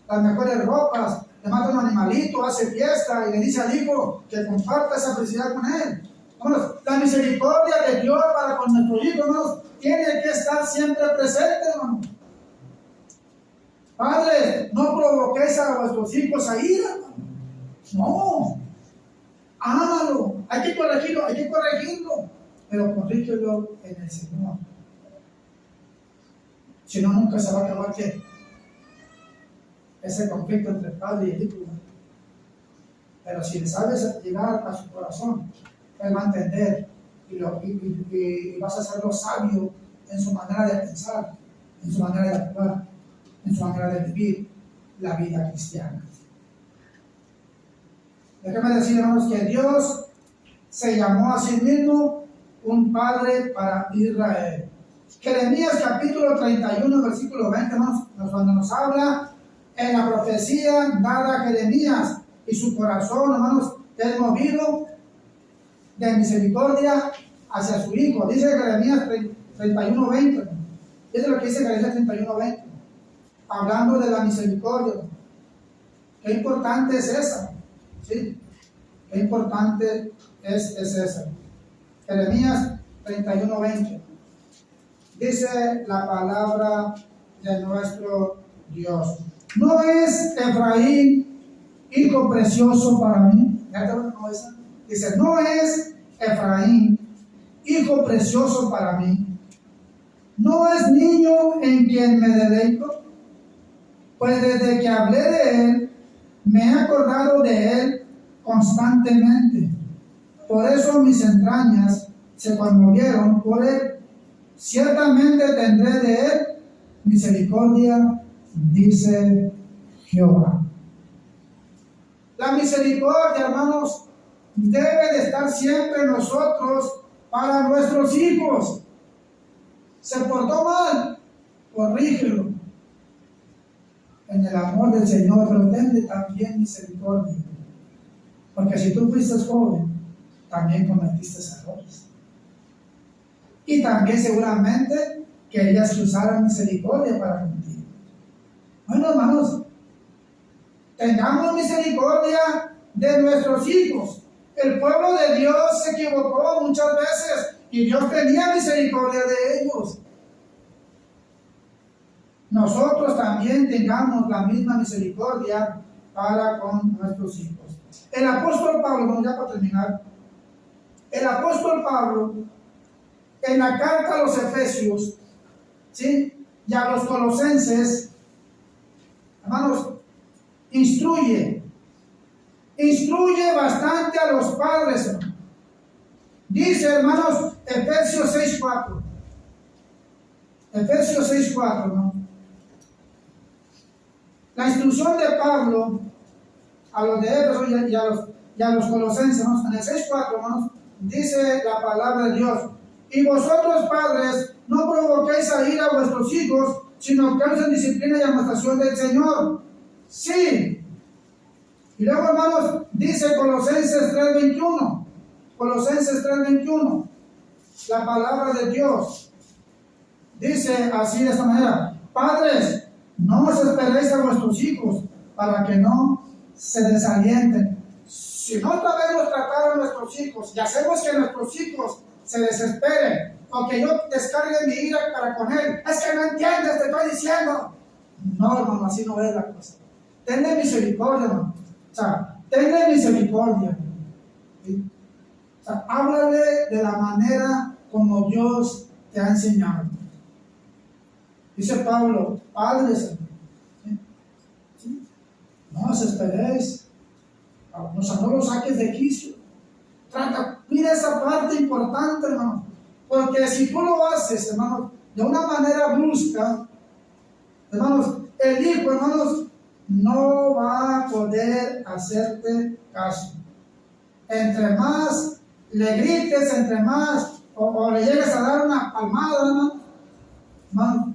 las mejores ropas, le mata un animalito, hace fiesta y le dice al hijo que comparta esa felicidad con él. Hermanos, la misericordia de Dios para con nuestro hijo, hermanos, tiene que estar siempre presente, hermano. Padre, no provoquéis a vuestros hijos a ira, hermano. No. Ámalo, hay que corregirlo, pero corrígelo en el Señor. Si no, nunca se va a acabar ese conflicto entre el padre y el hijo. Pero si le sabes llegar a su corazón, él va a entender y vas a hacerlo sabio en su manera de pensar en su manera de actuar, en su manera de vivir la vida cristiana. Déjame decir, hermanos, que Dios se llamó a sí mismo un padre para Israel. Jeremías capítulo 31, versículo 20, hermanos, cuando nos habla en la profecía dada a Jeremías, y su corazón, hermanos, es movido de misericordia hacia su hijo. Dice Jeremías 31, 20. Es lo que dice Jeremías 31, 20. Hablando de la misericordia. Qué importante es esa. ¿Sí? Qué importante es esa. Jeremías 31, 20. Dice la palabra de nuestro Dios. ¿No es Efraín hijo precioso para mí? Dice, ¿no es Efraín hijo precioso para mí? ¿No es niño en quien me deleito? Pues desde que hablé de él, me he acordado de él constantemente. Por eso mis entrañas se conmovieron por él. Ciertamente tendré de él misericordia, dice Jehová. La misericordia, hermanos, debe de estar siempre en nosotros para nuestros hijos. Se portó mal, corrígelo en el amor del Señor, pero tenle también misericordia. Porque si tú fuiste joven, también cometiste errores. Y también seguramente querías que usara misericordia para contigo. Bueno, hermanos, tengamos misericordia de nuestros hijos. El pueblo de Dios se equivocó muchas veces y Dios tenía misericordia de ellos. Nosotros también tengamos la misma misericordia para con nuestros hijos. El apóstol Pablo, vamos ya para terminar, el apóstol Pablo, en la carta a los Efesios, ¿sí?, y a los Colosenses, hermanos, instruye bastante a los padres, hermanos. Dice, hermanos, Efesios 6:4. Efesios 6:4, ¿no? La instrucción de Pablo a los de Éfeso y a los Colosenses, ¿no? En el 6:4, hermanos, dice la palabra de Dios: y vosotros, padres, no provoquéis a ira a vuestros hijos, sino que usen disciplina y amonestación del Señor. Sí. Y luego, hermanos, dice Colosenses 3:21. Colosenses 3:21. La palabra de Dios dice así, de esta manera: padres, no os esperéis a vuestros hijos para que no se desalienten. Si no sabemos tratar a nuestros hijos y hacemos que nuestros hijos se desesperen o que yo descargue mi ira para con él, es que no entiendes, te estoy diciendo. No, hermano, así no es la cosa. Tenle misericordia, hermano. O sea, tenle misericordia. ¿Sí? O sea, háblale de la manera como Dios te ha enseñado. Dice Pablo: padres, ¿sí? ¿Sí? No os esperéis. O sea, no lo saques de quicio. Trata, mira esa parte importante, hermano. Porque si tú lo haces, hermano, de una manera brusca, hermanos, el hijo, hermanos, no va a poder hacerte caso. Entre más le grites, entre más, o le llegues a dar una palmada, hermano,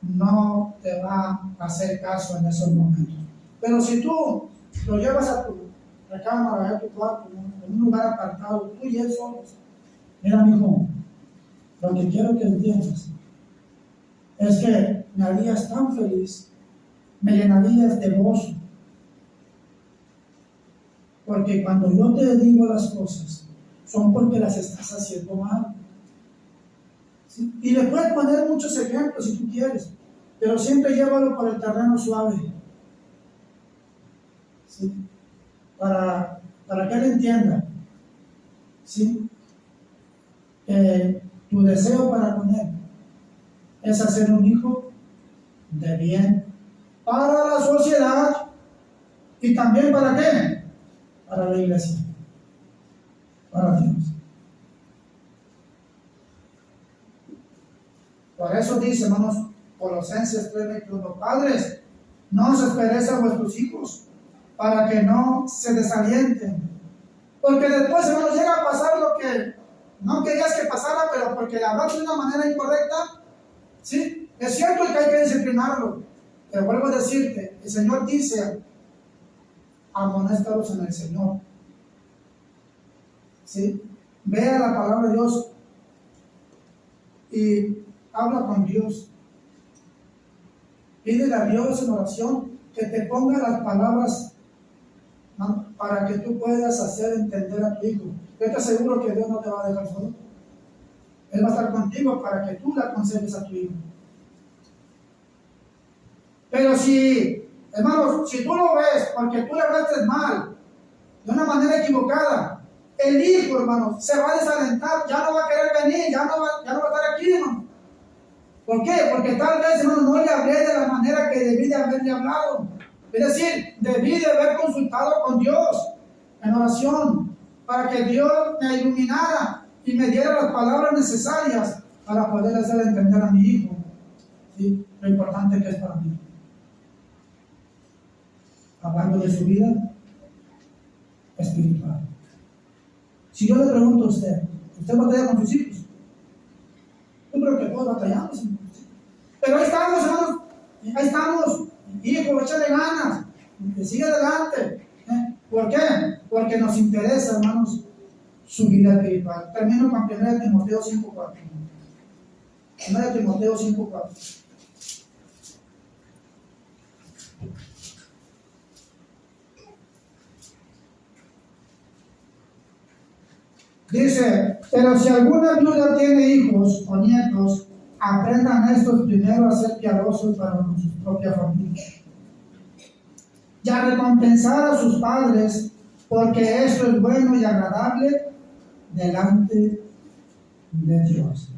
no te va a hacer caso en esos momentos. Pero si tú lo llevas a tu recámara, a tu cuarto, en un lugar apartado, tú y él solos: mira, mijo, lo que quiero que entiendas es que me harías tan feliz, me llenarías de gozo, porque cuando yo te digo las cosas son porque las estás haciendo mal. ¿Sí? Y le puedes poner muchos ejemplos si tú quieres, pero siempre llévalo por el terreno suave. ¿Sí? Para que él entienda, ¿sí?, que tu deseo para con él es hacer un hijo de bien para la sociedad y también ¿para qué? Para la iglesia, para Dios. Por eso dice, hermanos, Colosenses 3:21. Padres, no os esperéis a vuestros hijos, para que no se desalienten. Porque después, hermanos, llega a pasar lo que no querías que pasara, pero porque le hablaste de una manera incorrecta. Sí, es cierto que hay que disciplinarlo, pero vuelvo a decirte, el Señor dice, amonéstalos en el Señor. ¿Sí? Vea la palabra de Dios y habla con Dios. Pídele a Dios en oración que te ponga las palabras, ¿no?, para que tú puedas hacer entender a tu hijo. Yo te aseguro que Dios no te va a dejar solo. Él va a estar contigo para que tú le aconsejes a tu hijo. Pero si, hermanos, si tú lo ves porque tú le hablaste mal, de una manera equivocada, el hijo, hermanos, se va a desalentar, ya no va a querer venir, ya no va a estar aquí, hermano. ¿Por qué? Porque tal vez, hermano, no le hablé de la manera que debí de haberle hablado. Es decir, debí de haber consultado con Dios en oración para que Dios me iluminara y me diera las palabras necesarias para poder hacer entender a mi hijo, ¿sí?, lo importante que es para mí. Hablando de su vida espiritual. Si yo le pregunto a usted batalla con sus hijos? Yo creo que todos batallamos. Pero ahí estamos, hermanos. Ahí estamos. Hijo, échale ganas. Sigue adelante. ¿Por qué? Porque nos interesa, hermanos, su vida espiritual. Termino con 1 Timoteo 5:4. 1 Timoteo 5:4. Dice, pero si alguna viuda tiene hijos o nietos, aprendan estos primero a ser piadosos para con sus propias familias y a recompensar a sus padres, porque esto es bueno y agradable delante de Dios.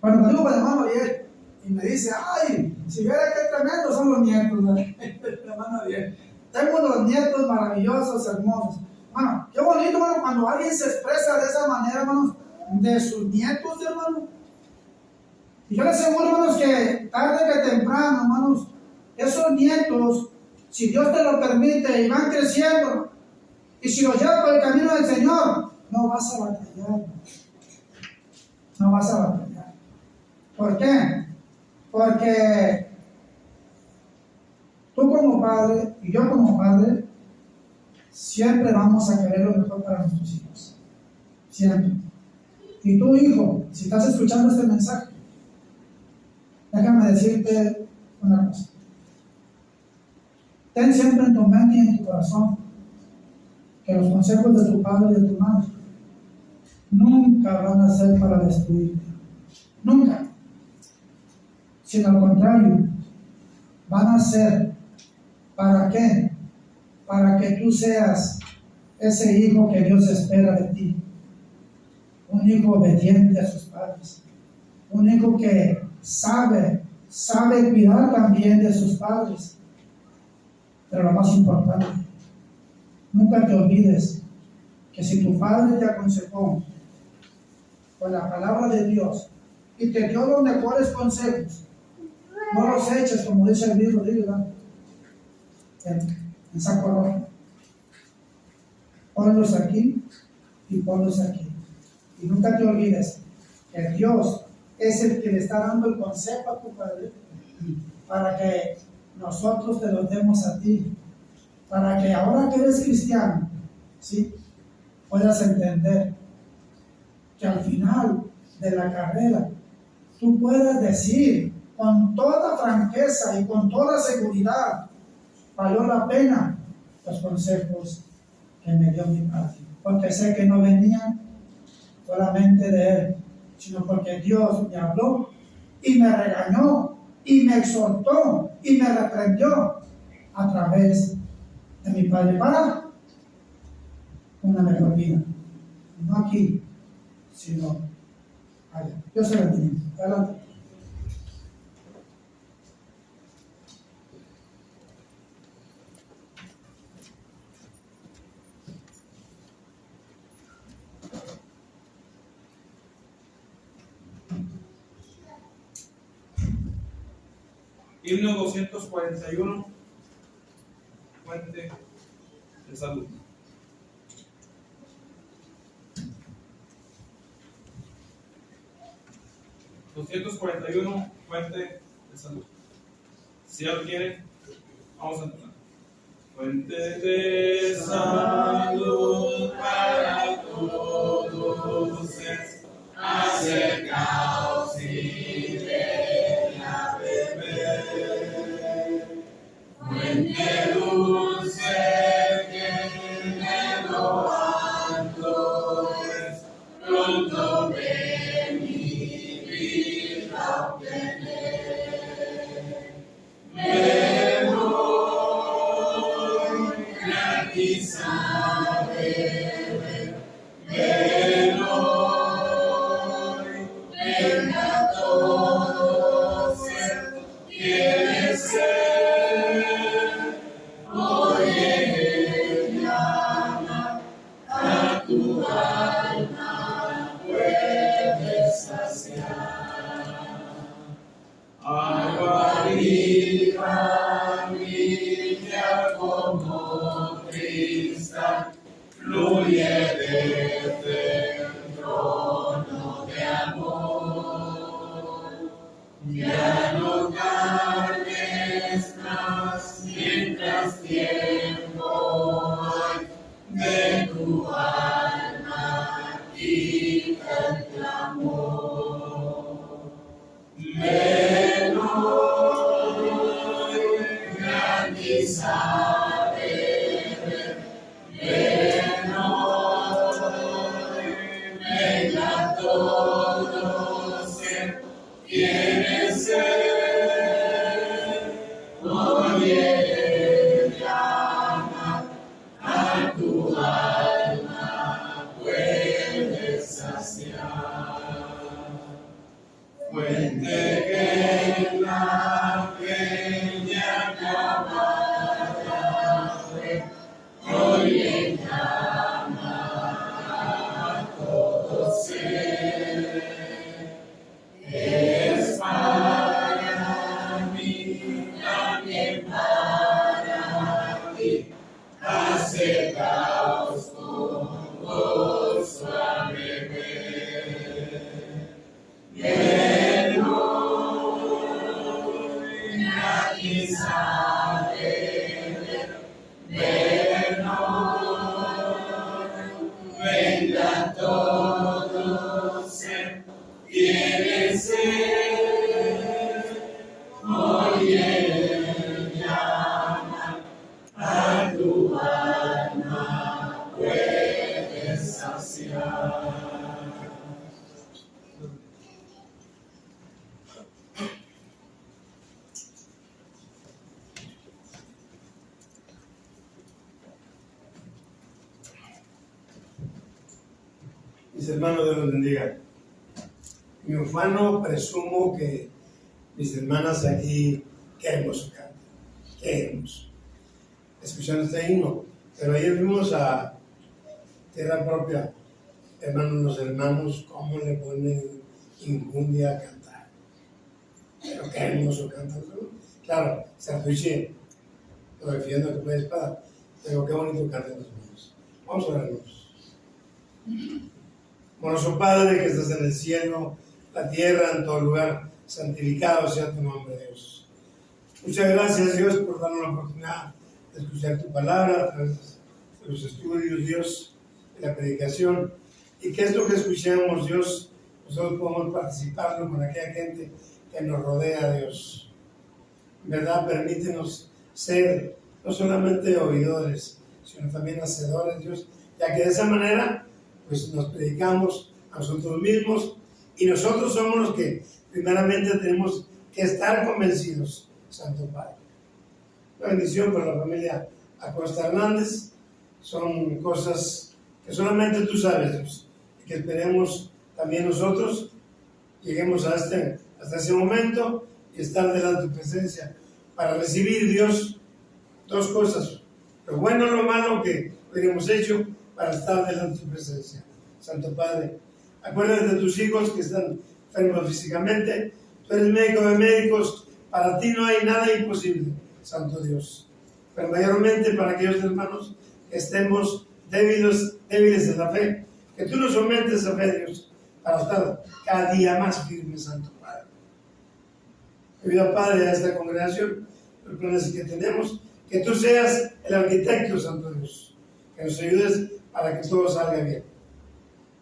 Cuando digo con el hermano Ariel y me dice, ay, si viera qué tremendos son los nietos, el hermano Ariel, tengo unos nietos maravillosos, hermosos. Bueno, qué bonito, hermano, cuando alguien se expresa de esa manera, hermanos, de sus nietos, hermano. Y yo les aseguro, hermanos, que tarde que temprano, hermanos, esos nietos, si Dios te lo permite, y van creciendo, y si los llevas por el camino del Señor, no vas a batallar. No vas a batallar. ¿Por qué? Porque tú como padre y yo como padre, siempre vamos a querer lo mejor para nuestros hijos. Siempre. Y tú, hijo, si estás escuchando este mensaje, déjame decirte una cosa. Ten siempre en tu mente y en tu corazón que los consejos de tu padre y de tu madre nunca van a ser para destruirte. Nunca. Sino al contrario, van a ser ¿para qué? Para que tú seas ese hijo que Dios espera de ti. Un hijo obediente a sus padres. Un hijo que sabe cuidar también de sus padres. Pero lo más importante, nunca te olvides que si tu padre te aconsejó con la palabra de Dios y te dio los mejores consejos, no los eches, como dice el libro, ¿verdad?, en saco rojo. Ponlos aquí y ponlos aquí. Y nunca te olvides que Dios es el que le está dando el consejo a tu padre para que nosotros te lo demos a ti, para que ahora que eres cristiano, ¿sí?, puedas entender que al final de la carrera tú puedas decir con toda franqueza y con toda seguridad: valió la pena los consejos que me dio mi padre, porque sé que no venían solamente de él, sino porque Dios me habló y me regañó y me exhortó y me reprendió a través de mi padre para una mejor vida, no aquí, sino allá. Dios se bendiga. Adelante. Himno 241, Fuente de Salud. Fuente de Salud. Si alguien quiere, vamos a entrar. Fuente de salud para todos es, acercaos y ven a beber. Fuente dulce que de lo alto es, pronto ven y vida obtener. Ven hoy, gratis a beber. Ven hoy, ven a todos, quieres ser. Oye, llama a tu alma, puedes saciar. Agua viva, brilla como cristal, fluye desde el trono de amor. Ya no tardes más, mientras tiempo hay, de tu alma quita el clamor. Ven hoy, gratis a beber. Ven hoy, ven a todos, quieres ser. Oye, llama a tu alma, puedes saciar. Fuente que en la peña cavada fue, oye, llama a todo ser. Es para mí, también para ti, acercaos con gozo a beber. Ven hoy, gratis a beber. Ven hoy, venga todos, quieres ser. Oye, llama a tu alma, puedes saciar. Mis hermanos, Dios los bendiga. Mi ufano, presumo que mis hermanas aquí, qué hermoso canto, qué hermoso. Escuchando este himno, pero ayer fuimos a tierra propia, los hermanos, cómo le ponen injundia a cantar. Pero qué hermoso canto, ¿no? Claro, se atuiche, lo defiendo que puede espada, pero qué bonito cantan los hermanos. Vamos a orarnos. Amoroso Padre que estás en el cielo, la tierra, en todo lugar, santificado sea tu nombre, Dios. Muchas gracias, Dios, por darnos la oportunidad de escuchar tu palabra a través de los estudios, Dios, de la predicación, y que esto que escuchemos, Dios, nosotros podamos participarlo con aquella gente que nos rodea, Dios. En verdad, permítenos ser no solamente oidores, sino también hacedores, Dios, ya que de esa manera pues nos predicamos a nosotros mismos y nosotros somos los que primeramente tenemos que estar convencidos, Santo Padre. La bendición para la familia Acosta Hernández son cosas que solamente tú sabes, Dios, y que esperemos también nosotros lleguemos hasta ese momento y estar delante de tu presencia para recibir, Dios, dos cosas, lo bueno y lo malo que hemos hecho para estar delante de tu presencia. Santo Padre, acuérdate de tus hijos que están enfermos físicamente, tú eres médico de médicos, Para ti no hay nada imposible, Santo Dios. Pero mayormente para aquellos hermanos que estemos débiles en la fe, que tú nos aumentes a fe, Dios, para estar cada día más firmes, Santo Padre. Ayuda, Padre, a esta congregación, los planes que tenemos, que tú seas el arquitecto, Santo Dios, que nos ayudes para que todo salga bien.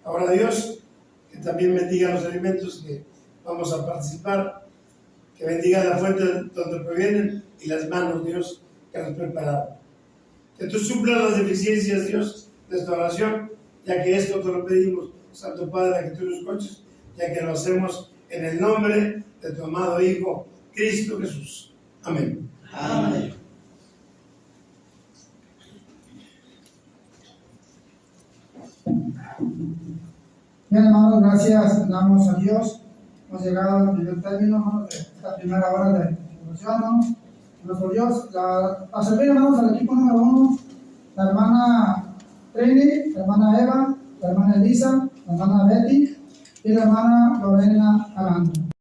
Ahora, Dios, que también bendiga los alimentos que vamos a participar, que bendiga la fuente donde provienen y las manos, Dios, que nos prepararon. Que tú suplas las deficiencias, Dios, de esta oración, ya que esto te lo pedimos, Santo Padre, que tú nos escuches, ya que lo hacemos en el nombre de tu amado Hijo, Cristo Jesús. Amén. Amén. Bien, hermanos, gracias damos a Dios. Hemos llegado al primer término, hermanos, de esta primera hora de oración, hermanos. Nuestro Dios, a servir, hermanos, al equipo número 1, la hermana Trini, la hermana Eva, la hermana Elisa, la hermana Betty y la hermana Lorena Aranda.